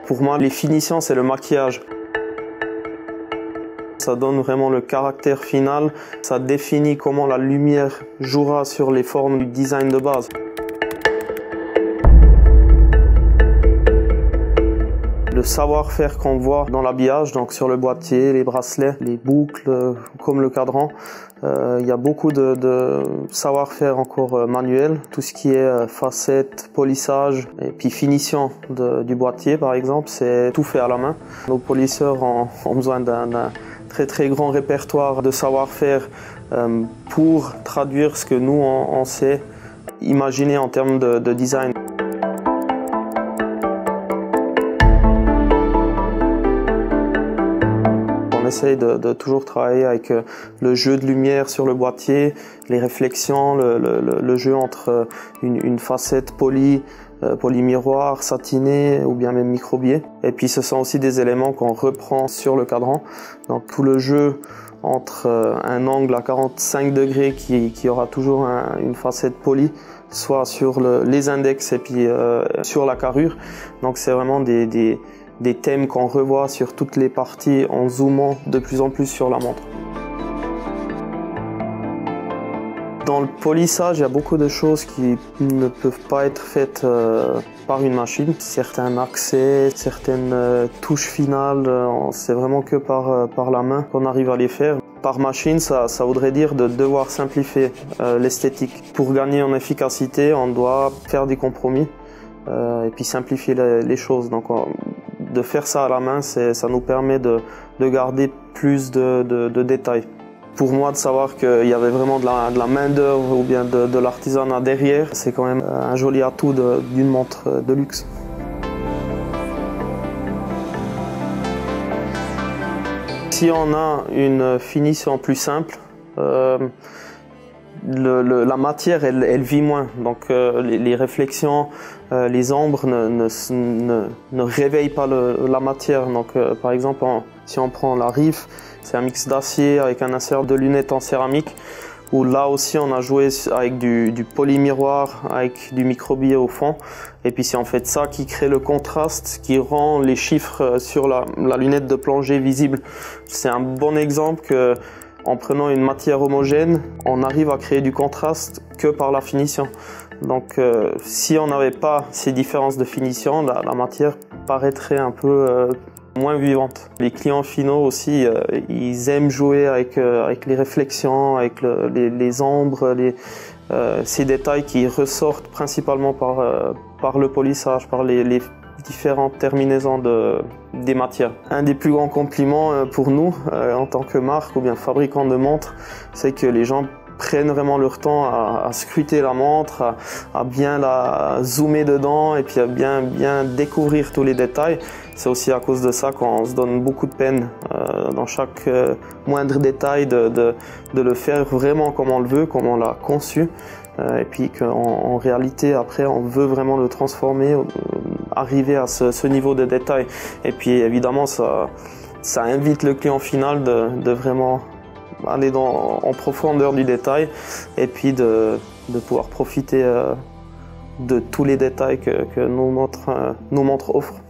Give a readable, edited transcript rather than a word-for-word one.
Pour moi, les finitions, c'est le maquillage. Ça donne vraiment le caractère final, ça définit comment la lumière jouera sur les formes du design de base. Le savoir-faire qu'on voit dans l'habillage, donc sur le boîtier, les bracelets, les boucles, comme le cadran, il y a beaucoup de savoir-faire encore manuel, tout ce qui est facettes, polissage et puis finition du boîtier par exemple, c'est tout fait à la main. Nos polisseurs ont besoin d'un très grand répertoire de savoir-faire pour traduire ce que nous on sait imaginer en termes de design. On essaye de toujours travailler avec le jeu de lumière sur le boîtier, les réflexions, le jeu entre une facette polie, polymiroir, satiné ou bien même microbier. Et puis ce sont aussi des éléments qu'on reprend sur le cadran. Donc tout le jeu entre un angle à 45 degrés qui aura toujours une facette polie, soit sur les index et puis sur la carrure. Donc c'est vraiment des thèmes qu'on revoit sur toutes les parties en zoomant de plus en plus sur la montre. Dans le polissage, il y a beaucoup de choses qui ne peuvent pas être faites par une machine. Certains accès, certaines touches finales, c'est vraiment que par la main qu'on arrive à les faire. Par machine, ça voudrait dire de devoir simplifier l'esthétique. Pour gagner en efficacité, on doit faire des compromis et puis simplifier les choses. Donc, de faire ça à la main, ça nous permet de garder plus de détails. Pour moi, de savoir qu'il y avait vraiment de la main-d'œuvre ou bien de l'artisanat derrière, c'est quand même un joli atout d'une montre de luxe. Si on a une finition plus simple, la matière elle vit moins, donc les réflexions, les ombres ne réveillent pas la matière. Donc par exemple si on prend la Riff, c'est un mix d'acier avec un insert de lunettes en céramique, où là aussi on a joué avec du polymiroir, avec du microbillet au fond, et puis c'est en fait ça qui crée le contraste, qui rend les chiffres sur la lunette de plongée visibles. C'est un bon exemple que en prenant une matière homogène, on arrive à créer du contraste que par la finition. Donc si on n'avait pas ces différences de finition, la matière paraîtrait un peu moins vivante. Les clients finaux aussi, ils aiment jouer avec les réflexions, avec les ombres, ces détails qui ressortent principalement par le polissage, par les différentes terminaisons des matières. Un des plus grands compliments pour nous en tant que marque ou bien fabricant de montres, c'est que les gens prennent vraiment leur temps à scruter la montre, à bien la zoomer dedans et puis à bien découvrir tous les détails. C'est aussi à cause de ça qu'on se donne beaucoup de peine dans chaque moindre détail de le faire vraiment comme on le veut, comme on l'a conçu. Et puis qu'en réalité, après, on veut vraiment le transformer, arriver à ce niveau de détail. Et puis évidemment, ça invite le client final de vraiment aller en profondeur du détail et puis de pouvoir profiter de tous les détails que nos montres offrent.